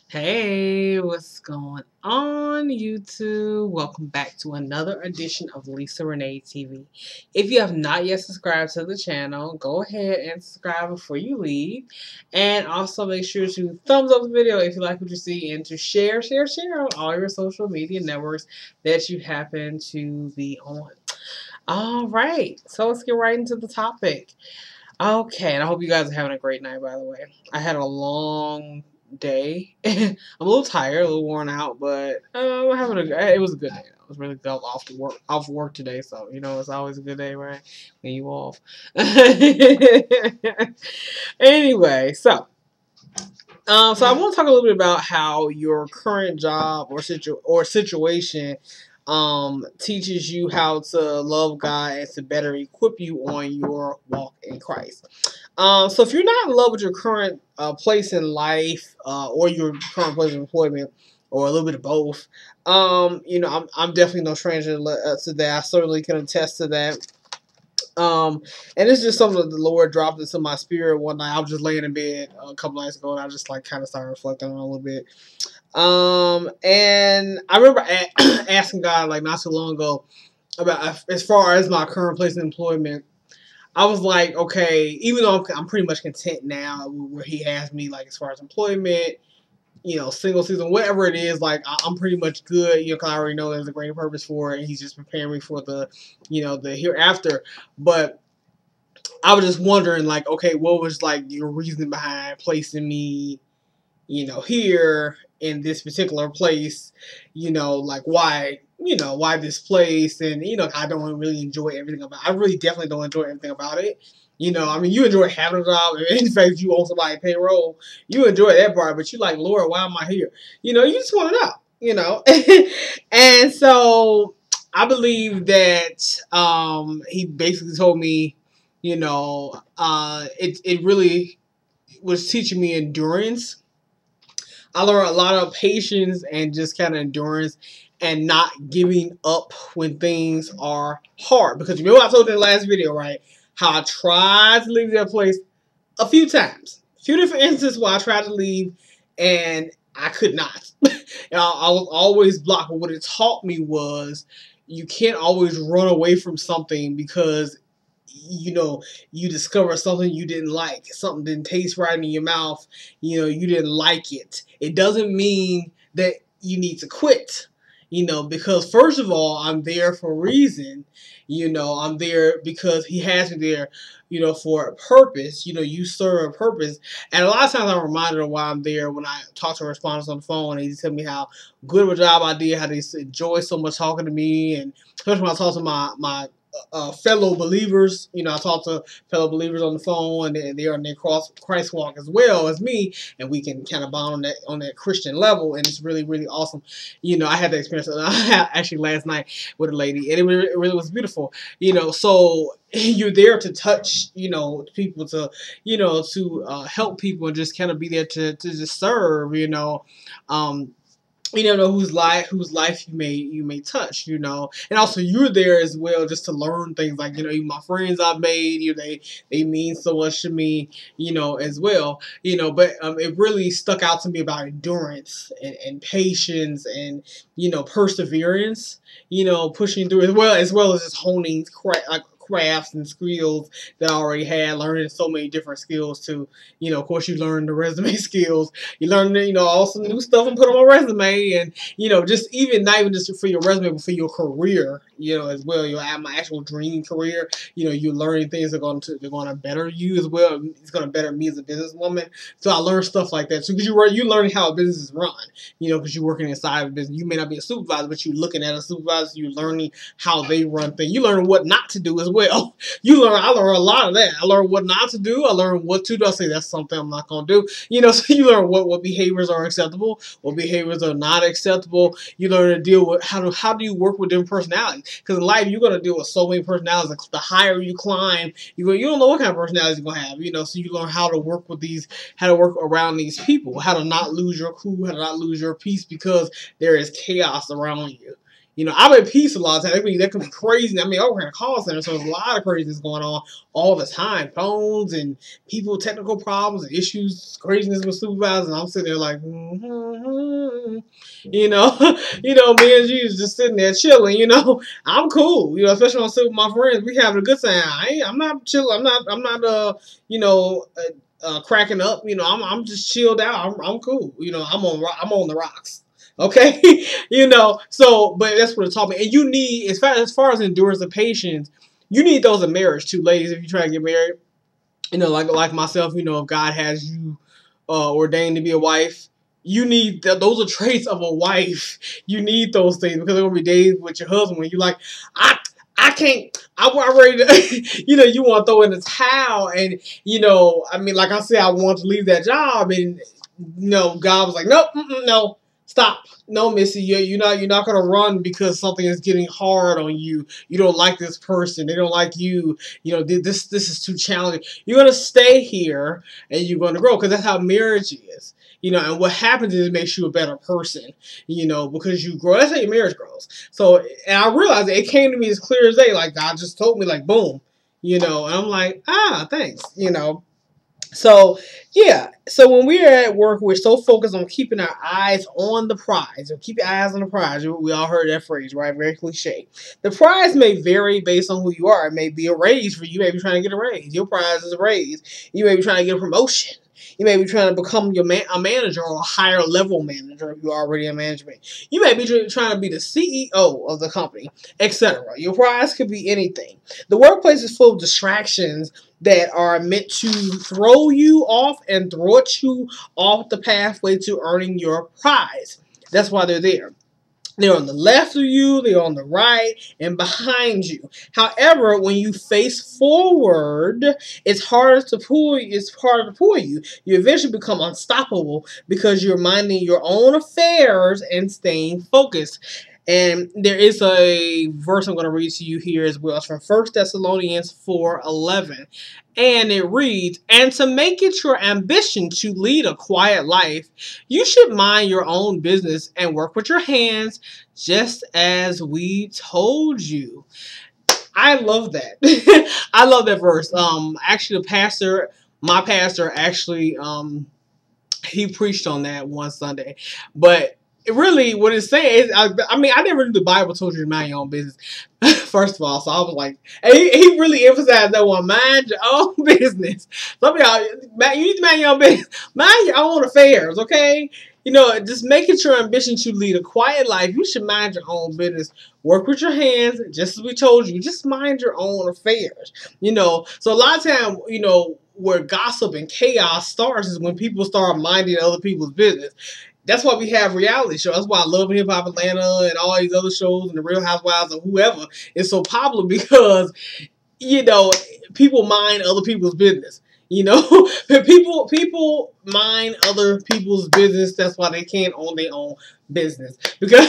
Hey, what's going on, YouTube? Welcome back to another edition of Lisa Renee TV. If you have not yet subscribed to the channel, go ahead and subscribe before you leave. And also make sure to thumbs up the video if you like what you see, and to share on all your social media networks that you happen to be on. All right, so let's get right into the topic. Okay, and I hope you guys are having a great night, by the way. I had a long day. I'm a little tired, a little worn out, but it was a good day. I was really good off work today, so it's always a good day, right? When you off. Anyway, so I want to talk a little bit about how your current job or situation teaches you how to love God and to better equip you on your walk in Christ. So if you're not in love with your current place in life or your current place of employment, or a little bit of both, I'm definitely no stranger to that. I certainly can attest to that. And it's just something that the Lord dropped into my spirit one night. I was just laying in bed a couple nights ago, and I just kind of started reflecting on it a little bit. And I remember asking God not too long ago about as far as my current place of employment. I was like, okay, even though I'm pretty much content now where He has me, as far as employment, single season, whatever it is, I'm pretty much good, because I already know there's a greater purpose for it, and He's just preparing me for the hereafter. But I was just wondering, okay, what was your reason behind placing me, here in this particular place, why this place, and I don't really enjoy everything about it. I really definitely don't enjoy everything about it. You enjoy having a job, and in fact, you own somebody's payroll. You enjoy that part, but you like, Lord, why am I here? You just want to know, and so I believe that He basically told me, it really was teaching me endurance. I learned a lot of patience and just kind of endurance and not giving up when things are hard. Because remember I told you in the last video, right? How I tried to leave that place a few times. A few different instances where I tried to leave and I could not. I was always blocked. But what it taught me was you can't always run away from something because you discover something you didn't like, something didn't taste right in your mouth, you didn't like it. It doesn't mean that you need to quit, because first of all, I'm there for a reason. I'm there because He has me there, for a purpose. You serve a purpose. And a lot of times I'm reminded of why I'm there when I talk to respondents on the phone, and they tell me how good of a job I did, how they enjoy so much talking to me, and especially when I talk to my fellow believers. I talk to fellow believers on the phone, and they're on their Christ walk as well as me, and we can kind of bond on that Christian level, and it's really, really awesome. I had that experience actually last night with a lady, and it really was beautiful. So you're there to touch, people, to help people, and just kind of be there to just serve. You never know whose life you may touch, and also you're there as well just to learn things, even my friends I've made, they mean so much to me, as well, but it really stuck out to me about endurance and patience and perseverance, pushing through, as well as just honing crafts and skills that I already had, learning so many different skills too. Of course, you learn the resume skills. You learn, all some new stuff and put on my resume, and just even not even just for your resume, but for your career, as well. My actual dream career. You're learning things that they're going to better you as well. It's going to better me as a businesswoman. So I learned stuff like that. So because you're learning how a business is run, because you're working inside of a business. You may not be a supervisor, but you're looking at a supervisor. You're learning how they run things. You learn what not to do as well. I learned a lot of that. I learned what not to do. I learned what to do. I say that's something I'm not going to do. So you learn what behaviors are acceptable, what behaviors are not acceptable. You learn to deal with how do you work with different personalities. Because in life, you're going to deal with so many personalities. The higher you climb, you don't know what kind of personalities you're going to have. So you learn how to work with how to work around these people, how to not lose your cool, how to not lose your peace because there is chaos around you. You know, I'm at peace a lot of times. That could be crazy. I mean, I work in a call center, so there's a lot of craziness going on all the time. Phones and people, technical problems and issues, craziness with supervisors. And I'm sitting there like, you know, me and you just sitting there chilling. You know, I'm cool. You know, especially when I'm sitting with my friends, we having a good time. I'm not chilling. I'm not. You know. Cracking up, you know, I'm just chilled out. I'm cool, you know. I'm on the rocks, okay. You know. So, but that's what it's talking about. And you need, as far as endurance and patience, you need those in marriage too, ladies. If you try to get married, you know, like myself, you know, if God has you ordained to be a wife, you need those are traits of a wife. You need those things, because there will be days with your husband when you like, I can't. I'm ready to, you know, you want to throw in the towel, and you know, I mean, like I said, I want to leave that job, and you know, God was like, nope, no, stop, no, Missy, you're not gonna run because something is getting hard on you. You don't like this person, they don't like you. You know, this is too challenging. You're gonna stay here, and you're gonna grow, because that's how marriage is. You know, and what happens is it makes you a better person, you know, because you grow. That's how your marriage grows. So, and I realized it came to me as clear as day. Like, God just told me, like, boom, you know, and I'm like, thanks, you know. So, yeah. So when we're at work, we're so focused on keeping our eyes on the prize. Or keep your eyes on the prize. We all heard that phrase, right? Very cliche. The prize may vary based on who you are. It may be a raise for you. You may be trying to get a raise. Your prize is a raise. You may be trying to get a promotion. You may be trying to become a manager, or a higher level manager if you're already in management. You may be trying to be the CEO of the company, etc. Your prize could be anything. The workplace is full of distractions that are meant to throw you off and thwart you off the pathway to earning your prize. That's why they're there. They're on the left of you, they're on the right, and behind you. However, when you face forward, it's harder to pull you. You eventually become unstoppable because you're minding your own affairs and staying focused. And there is a verse I'm going to read to you here as well. It's from 1 Thessalonians 4:11. And it reads, and to make it your ambition to lead a quiet life, you should mind your own business and work with your hands, just as we told you. I love that. I love that verse. Actually, my pastor, actually, he preached on that one Sunday. But really, what it's saying is, I mean, I never knew the Bible told you to mind your own business. First of all, so I was like, and he really emphasized that one, mind your own business. Some of y'all, you need to mind your own business. Mind your own affairs, okay? You know, just make it your ambition to lead a quiet life. You should mind your own business. Work with your hands, just as we told you. Just mind your own affairs. You know, so a lot of time, you know, where gossip and chaos starts is when people start minding other people's business. That's why we have reality shows. That's why I love Hip Hop Atlanta and all these other shows and the Real Housewives or whoever is so popular, because, you know, people mind other people's business. You know, people mind other people's business. That's why they can't own their own business, because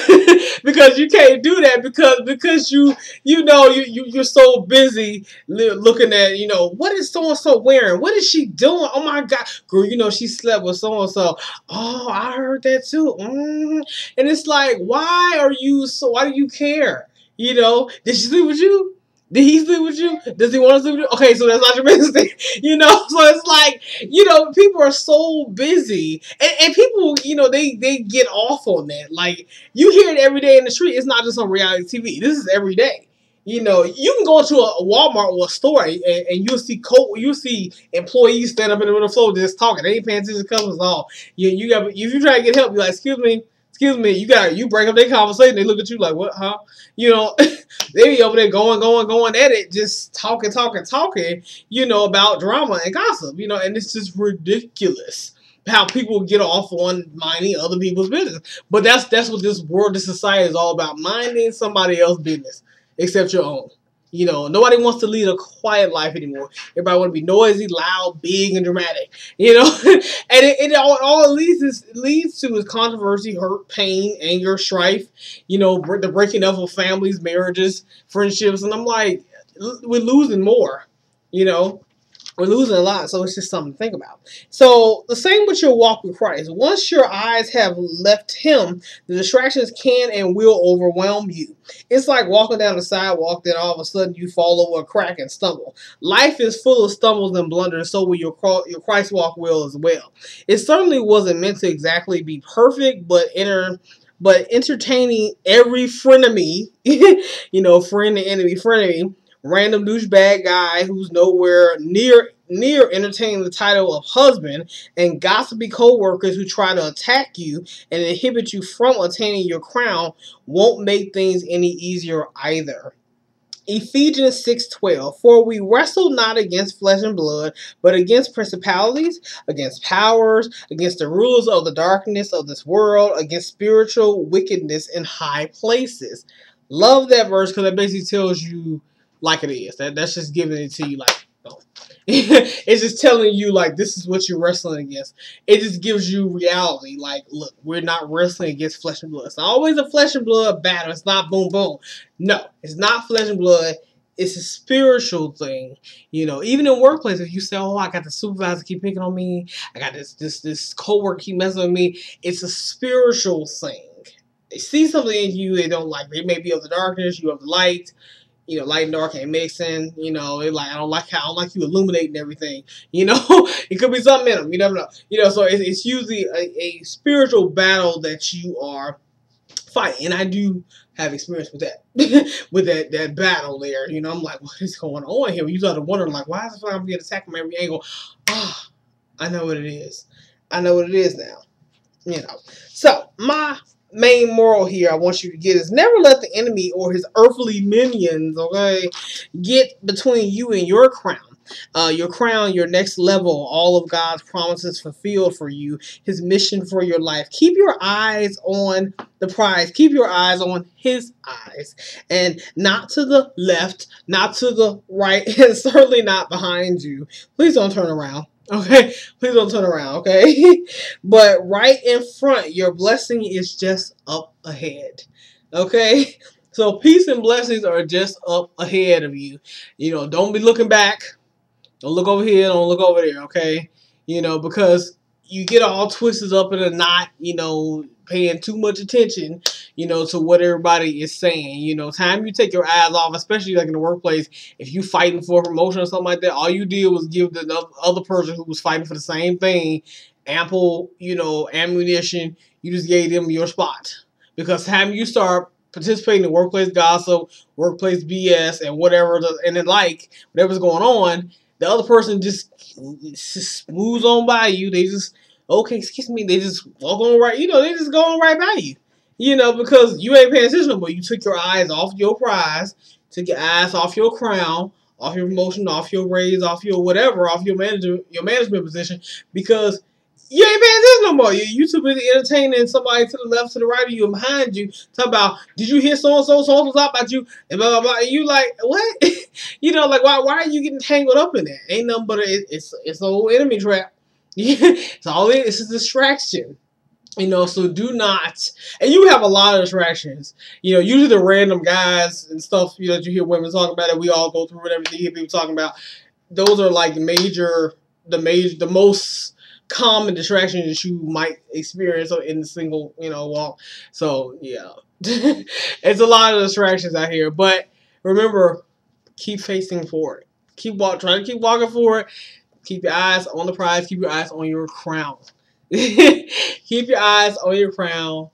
because you can't do that, because you're so busy looking at, you know, what is so and so wearing, what is she doing, oh my God, girl, you know, she slept with so and so, oh, I heard that too, and it's like, why do you care? You know, did she sleep with you? Did he sleep with you? Does he want to sleep with you? Okay, so that's not your business. You know, so it's like, you know, people are so busy. And people, you know, they get off on that. Like, you hear it every day in the street. It's not just on reality TV. This is every day. You know, you can go into a Walmart or a store, and you'll see employees stand up in the middle of the floor just talking. They ain't paying attention to customers at all. If you try to get help, you're like, excuse me, you break up their conversation, they look at you like, what, huh? You know, they be over there going at it, just talking, you know, about drama and gossip, you know, and it's just ridiculous how people get off on minding other people's business. But that's what this world, this society is all about, minding somebody else's business, except your own. You know, nobody wants to lead a quiet life anymore. Everybody want to be noisy, loud, big, and dramatic. You know, and it all leads to is controversy, hurt, pain, anger, strife. You know, the breaking up of families, marriages, friendships, and I'm like, we're losing more. You know, We're losing a lot, so it's just something to think about. So the same with your walk with Christ. Once your eyes have left Him, the distractions can and will overwhelm you. It's like walking down the sidewalk, then all of a sudden you fall over a crack and stumble. Life is full of stumbles and blunders, so will your Christ walk will as well. It certainly wasn't meant to exactly be perfect, but entertaining every frenemy, friend and enemy, frenemy, random douchebag guy who's nowhere near entertaining the title of husband, and gossipy co-workers who try to attack you and inhibit you from attaining your crown won't make things any easier either. Ephesians 6:12, for we wrestle not against flesh and blood, but against principalities, against powers, against the rulers of the darkness of this world, against spiritual wickedness in high places. Love that verse because it basically tells you like it is. That's just giving it to you like, no. It's just telling you like this is what you're wrestling against. It just gives you reality. Like, look, we're not wrestling against flesh and blood. It's not always a flesh and blood battle. It's not boom boom. No, it's not flesh and blood. It's a spiritual thing. Even in workplace, if you say, "Oh, I got the supervisor keep picking on me. I got this coworker keep messing with me." It's a spiritual thing. They see something in you they don't like. They may be of the darkness. You of the light. Light and dark ain't mixing. They like I don't like you illuminating everything. It could be something in them. You never know. So it's usually a spiritual battle that you are fighting, and I do have experience with that, with that battle there. I'm like, what is going on here? You start to wonder, like, why is it like I'm being attacked from every angle? Ah, I know what it is. I know what it is now. So my main moral here I want you to get is never let the enemy or his earthly minions, okay, get between you and your crown. Your next level, all of God's promises fulfilled for you, His mission for your life. Keep your eyes on the prize. Keep your eyes on His eyes, and not to the left, not to the right, and certainly not behind you. Please don't turn around. Okay, please don't turn around, okay? But right in front, your blessing is just up ahead, okay? So peace and blessings are just up ahead of you. Don't be looking back. Don't look over here. Don't look over there, okay? Because you get all twisted up in a knot, paying too much attention, to what everybody is saying. Time you take your eyes off, especially like in the workplace, if you fighting for a promotion or something like that, all you did was give the other person who was fighting for the same thing ample, ammunition. You just gave them your spot. Because time you start participating in workplace gossip, workplace BS, and whatever's going on, the other person just moves on by you. They just, okay, excuse me, they just walk on right, they just go on right by you. Because you ain't paying attention, but you took your eyes off your prize, took your eyes off your crown, off your promotion, off your raise, off your whatever, off your management position, because you ain't paying attention no more. You too busy entertaining somebody to the left, to the right of you, and behind you. Talk about, did you hear so-and-so talk about you, and blah, blah, blah. And you like, what? Like, why are you getting tangled up in that? Ain't nothing but it's an old enemy trap. It's a distraction. So do not, and you have a lot of distractions. Usually the random guys and stuff, that you hear women talking about, that we all go through and everything you hear people talking about. Those are like the most common distractions that you might experience in the single, walk. So yeah, it's a lot of distractions out here. But remember, keep facing forward. Try to keep walking forward. Keep your eyes on the prize. Keep your eyes on your crown. Keep your eyes on your crown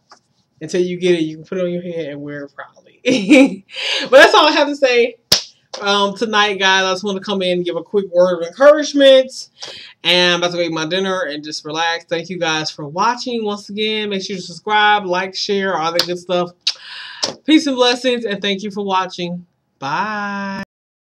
until you get it. You can put it on your head and wear it proudly. But that's all I have to say tonight, guys. I just want to come in and give a quick word of encouragement. And I'm about to eat my dinner and just relax. Thank you guys for watching. Once again, make sure to subscribe, like, share, all that good stuff. Peace and blessings, and thank you for watching. Bye.